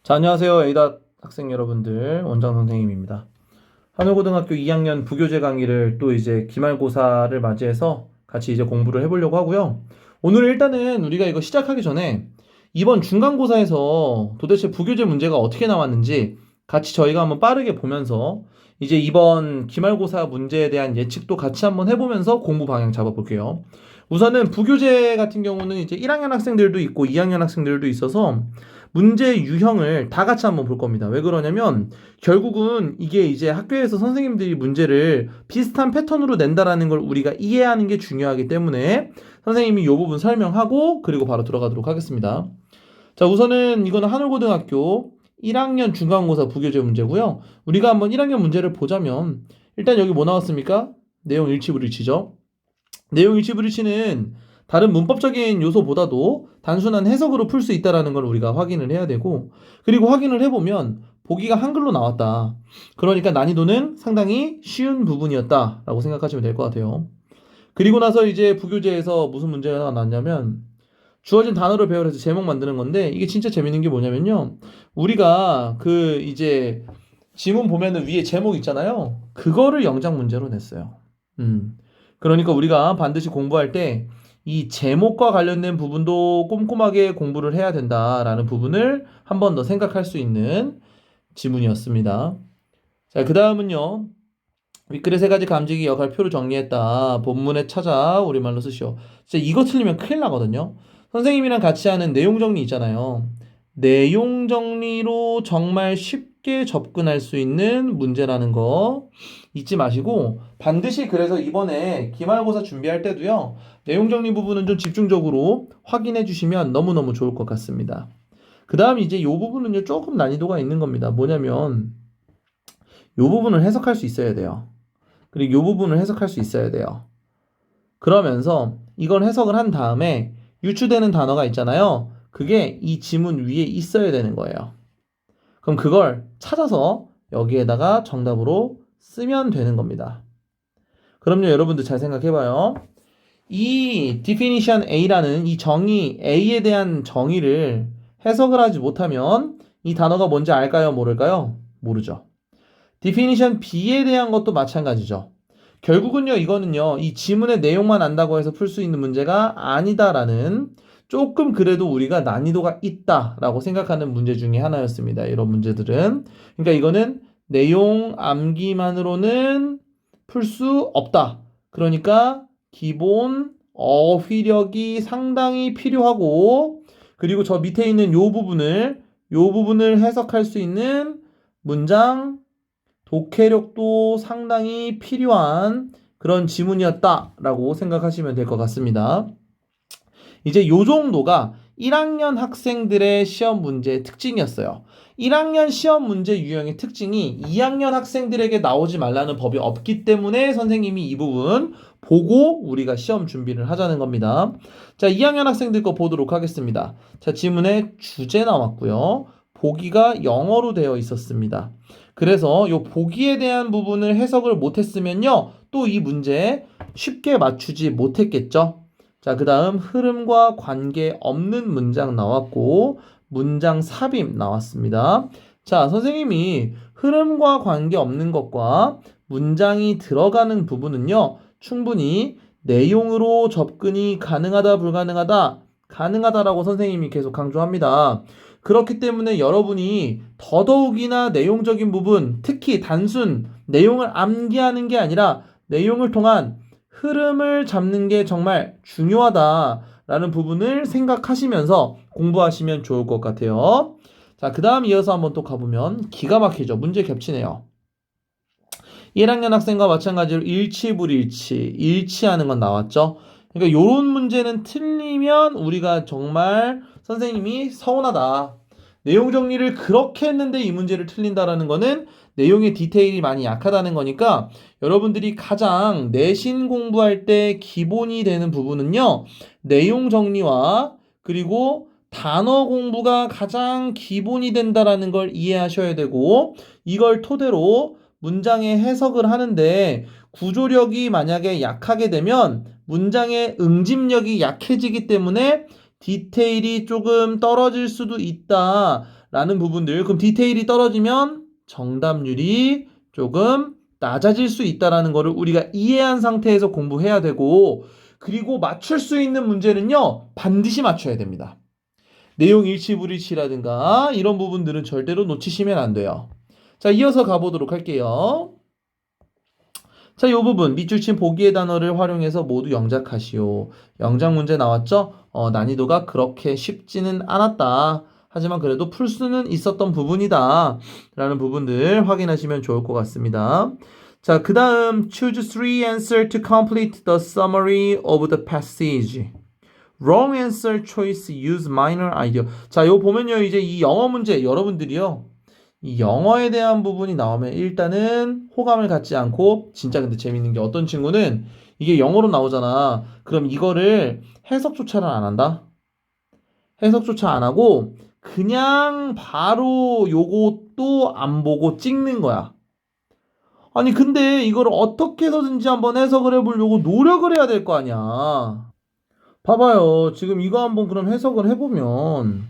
자, 안녕하세요. A닷 학생 여러분들, 원장 선생님입니다. 한울고등학교 2학년 부교재 강의를 또 이제 기말고사를 맞이해서 같이 이제 공부를 해보려고 하고요. 오늘 일단은 우리가 이거 시작하기 전에 이번 중간고사에서 도대체 부교재 문제가 어떻게 나왔는지 같이 저희가 한번 빠르게 보면서 이제 이번 기말고사 문제에 대한 예측도 같이 한번 해보면서 공부 방향 잡아볼게요. 우선은 부교재 같은 경우는 이제 1학년 학생들도 있고 2학년 학생들도 있어서 문제 유형을 다 같이 한번 볼 겁니다. 왜 그러냐면 결국은 이게 이제 학교에서 선생님들이 문제를 비슷한 패턴으로 낸다라는 걸 우리가 이해하는 게 중요하기 때문에 선생님이 이 부분 설명하고 그리고 바로 들어가도록 하겠습니다. 자, 우선은 이거는 한울고등학교 1학년 중간고사 부교재 문제고요. 우리가 한번 1학년 문제를 보자면 일단 여기 뭐 나왔습니까? 내용 일치불일치죠. 내용 일치불일치는 다른 문법적인 요소보다도 단순한 해석으로 풀 수 있다는 걸 우리가 확인을 해야 되고, 그리고 확인을 해보면 보기가 한글로 나왔다. 그러니까 난이도는 상당히 쉬운 부분이었다라고 생각하시면 될 것 같아요. 그리고 나서 이제 부교재에서 무슨 문제가 나왔냐면 주어진 단어를 배열해서 제목 만드는 건데, 이게 진짜 재밌는 게 뭐냐면요, 우리가 그 이제 지문 보면은 위에 제목 있잖아요. 그거를 영작 문제로 냈어요. 그러니까 우리가 반드시 공부할 때 이 제목과 관련된 부분도 꼼꼼하게 공부를 해야 된다라는 부분을 한 번 더 생각할 수 있는 지문이었습니다. 자, 그 다음은요. 윗글의 세 가지 감지기 역할표를 정리했다. 본문에 찾아 우리말로 쓰시오. 진짜 이거 틀리면 큰일 나거든요. 선생님이랑 같이 하는 내용 정리 있잖아요. 내용 정리로 정말 쉽게 접근할 수 있는 문제라는 거 잊지 마시고, 반드시 그래서 이번에 기말고사 준비할 때도요, 내용 정리 부분은 좀 집중적으로 확인해 주시면 너무너무 좋을 것 같습니다. 그 다음 이제 이 부분은요, 조금 난이도가 있는 겁니다. 뭐냐면 이 부분을 해석할 수 있어야 돼요. 그리고 이 부분을 해석할 수 있어야 돼요. 그러면서 이걸 해석을 한 다음에 유추되는 단어가 있잖아요. 그게 이 지문 위에 있어야 되는 거예요. 그럼 그걸 찾아서 여기에다가 정답으로 쓰면 되는 겁니다. 그럼요, 여러분들 잘 생각해봐요. 이 definition A라는 이 정의, A에 대한 정의를 해석을 하지 못하면 이 단어가 뭔지 알까요? 모를까요? 모르죠. definition B에 대한 것도 마찬가지죠. 결국은요, 이거는요, 이 지문의 내용만 안다고 해서 풀 수 있는 문제가 아니다라는, 조금 그래도 우리가 난이도가 있다라고 생각하는 문제 중에 하나였습니다. 이런 문제들은. 그러니까 이거는 내용 암기만으로는 풀 수 없다. 그러니까 기본 어휘력이 상당히 필요하고, 그리고 저 밑에 있는 요 부분을 해석할 수 있는 문장 독해력도 상당히 필요한 그런 지문이었다라고 생각하시면 될 것 같습니다. 이제 요 정도가 1학년 학생들의 시험 문제의 특징이었어요. 1학년 시험 문제 유형의 특징이 2학년 학생들에게 나오지 말라는 법이 없기 때문에 선생님이 이 부분 보고 우리가 시험 준비를 하자는 겁니다. 자, 2학년 학생들 거 보도록 하겠습니다. 자, 지문에 주제 나왔고요. 보기가 영어로 되어 있었습니다. 그래서 요 보기에 대한 부분을 해석을 못했으면요, 또 이 문제 쉽게 맞추지 못했겠죠. 자, 그 다음 흐름과 관계 없는 문장 나왔고 문장 삽입 나왔습니다. 자, 선생님이 흐름과 관계 없는 것과 문장이 들어가는 부분은요, 충분히 내용으로 접근이 가능하다 불가능하다, 가능하다라고 선생님이 계속 강조합니다. 그렇기 때문에 여러분이 더더욱이나 내용적인 부분, 특히 단순 내용을 암기하는 게 아니라 내용을 통한 흐름을 잡는 게 정말 중요하다라는 부분을 생각하시면서 공부하시면 좋을 것 같아요. 자, 그 다음 이어서 한번 또 가보면 기가 막히죠. 문제 겹치네요. 1학년 학생과 마찬가지로 일치불일치, 일치하는 건 나왔죠. 그러니까 이런 문제는 틀리면 우리가 정말 선생님이 서운하다. 내용 정리를 그렇게 했는데 이 문제를 틀린다라는 거는 내용의 디테일이 많이 약하다는 거니까, 여러분들이 가장 내신 공부할 때 기본이 되는 부분은요, 내용 정리와 그리고 단어 공부가 가장 기본이 된다라는 걸 이해하셔야 되고, 이걸 토대로 문장의 해석을 하는데 구조력이 만약에 약하게 되면 문장의 응집력이 약해지기 때문에 디테일이 조금 떨어질 수도 있다 라는 부분들, 그럼 디테일이 떨어지면 정답률이 조금 낮아질 수 있다라는 거를 우리가 이해한 상태에서 공부해야 되고, 그리고 맞출 수 있는 문제는요, 반드시 맞춰야 됩니다. 내용 일치불일치라든가 이런 부분들은 절대로 놓치시면 안 돼요. 자, 이어서 가보도록 할게요. 자, 이 부분 밑줄 친 보기의 단어를 활용해서 모두 영작하시오. 영작 문제 나왔죠? 난이도가 그렇게 쉽지는 않았다. 하지만 그래도 풀 수는 있었던 부분이다. 라는 부분들 확인하시면 좋을 것 같습니다. 자, 그 다음 choose three answer to complete the summary of the passage. Wrong answer choice use minor idea. 자, 요 보면요, 이제 이 영어 문제 여러분들이요, 이 영어에 대한 부분이 나오면 일단은 호감을 갖지 않고, 진짜 근데 재밌는 게 어떤 친구는 이게 영어로 나오잖아. 그럼 이거를 해석조차를 안 한다. 해석조차 안 하고 그냥 바로 요것도 안 보고 찍는 거야. 아니 근데 이거를 어떻게 해서든지 한번 해석을 해보려고 노력을 해야 될 거 아니야. 봐봐요. 지금 이거 한번 그럼 해석을 해보면,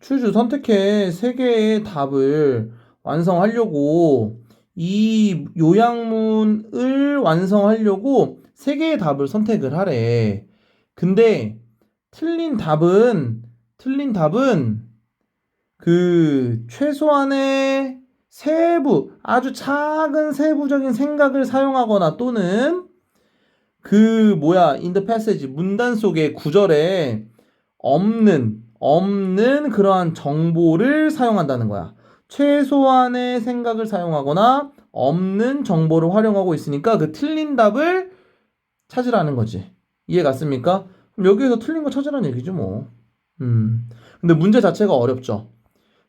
추주 선택해 세 개의 답을 완성하려고, 이 요약문을 완성하려고 세 개의 답을 선택을 하래. 근데 틀린 답은 그 최소한의 아주 작은 세부적인 생각을 사용하거나, 또는 in the passage, 문단 속의 구절에 없는 그러한 정보를 사용한다는 거야. 최소한의 생각을 사용하거나 없는 정보를 활용하고 있으니까 그 틀린 답을 찾으라는 거지. 이해 갔습니까? 그럼 여기에서 틀린 거 찾으라는 얘기죠, 뭐. 근데 문제 자체가 어렵죠.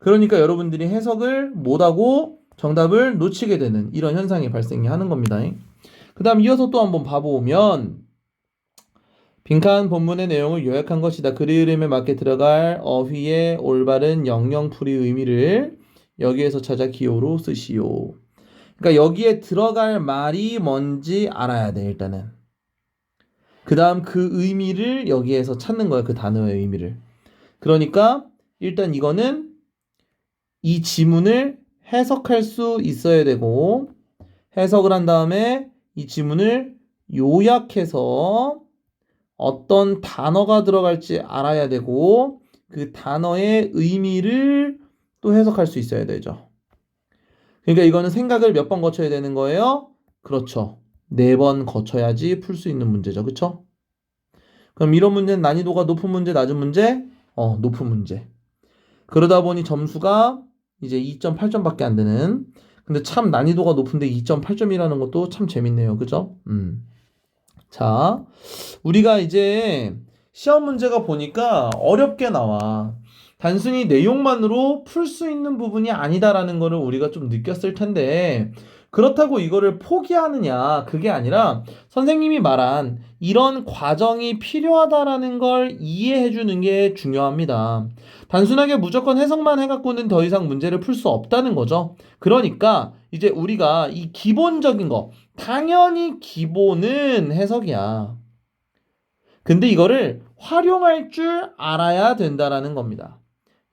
그러니까 여러분들이 해석을 못하고 정답을 놓치게 되는 이런 현상이 발생하는 겁니다. 그 다음 이어서 또 한번 봐보면, 빈칸 본문의 내용을 요약한 것이다. 글의 흐름에 맞게 들어갈 어휘의 올바른 영영풀이 의미를 여기에서 찾아 기호로 쓰시오. 그러니까 여기에 들어갈 말이 뭔지 알아야 돼, 일단은. 그 다음 그 의미를 여기에서 찾는 거야, 그 단어의 의미를. 그러니까 일단 이거는 이 지문을 해석할 수 있어야 되고, 해석을 한 다음에 이 지문을 요약해서 어떤 단어가 들어갈지 알아야 되고, 그 단어의 의미를 또 해석할 수 있어야 되죠. 그러니까 이거는 생각을 몇 번 거쳐야 되는 거예요? 그렇죠. 4번 거쳐야지 풀 수 있는 문제죠. 그쵸? 그럼 이런 문제는 난이도가 높은 문제, 낮은 문제? 높은 문제. 그러다 보니 점수가 이제 2.8점밖에 안 되는. 근데 참 난이도가 높은데 2.8점이라는 것도 참 재밌네요. 그죠? 자, 우리가 이제 시험 문제가 보니까 어렵게 나와. 단순히 내용만으로 풀 수 있는 부분이 아니다라는 거를 우리가 좀 느꼈을 텐데, 그렇다고 이거를 포기하느냐, 그게 아니라 선생님이 말한 이런 과정이 필요하다라는 걸 이해해 주는 게 중요합니다. 단순하게 무조건 해석만 해갖고는 더 이상 문제를 풀 수 없다는 거죠. 그러니까 이제 우리가 이 기본적인 거, 당연히 기본은 해석이야. 근데 이거를 활용할 줄 알아야 된다라는 겁니다.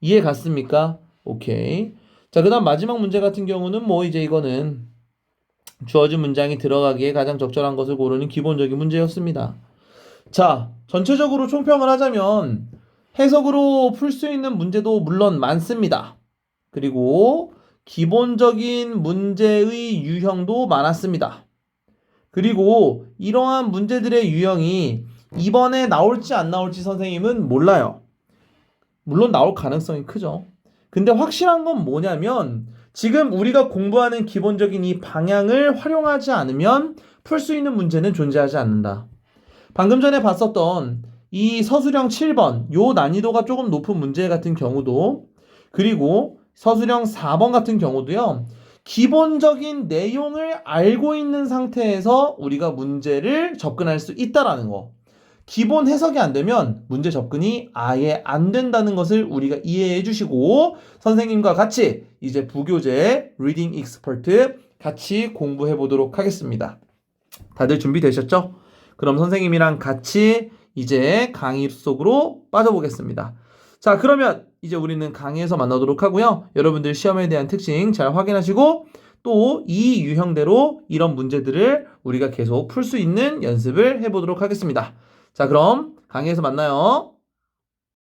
이해 갔습니까? 오케이. 자, 그 다음 마지막 문제 같은 경우는 이제 이거는 주어진 문장이 들어가기에 가장 적절한 것을 고르는 기본적인 문제였습니다. 자, 전체적으로 총평을 하자면 해석으로 풀 수 있는 문제도 물론 많습니다. 그리고 기본적인 문제의 유형도 많았습니다. 그리고 이러한 문제들의 유형이 이번에 나올지 안 나올지 선생님은 몰라요. 물론 나올 가능성이 크죠. 근데 확실한 건 뭐냐면, 지금 우리가 공부하는 기본적인 이 방향을 활용하지 않으면 풀 수 있는 문제는 존재하지 않는다. 방금 전에 봤었던 이 서술형 7번, 요 난이도가 조금 높은 문제 같은 경우도, 그리고 서술형 4번 같은 경우도요, 기본적인 내용을 알고 있는 상태에서 우리가 문제를 접근할 수 있다라는 거. 기본 해석이 안 되면 문제 접근이 아예 안 된다는 것을 우리가 이해해 주시고, 선생님과 같이 이제 부교재 리딩 익스퍼트 같이 공부해 보도록 하겠습니다. 다들 준비되셨죠? 그럼 선생님이랑 같이 이제 강의 속으로 빠져보겠습니다. 자, 그러면 이제 우리는 강의에서 만나도록 하고요. 여러분들 시험에 대한 특징 잘 확인하시고 또 이 유형대로 이런 문제들을 우리가 계속 풀 수 있는 연습을 해보도록 하겠습니다. 자, 그럼 강의에서 만나요.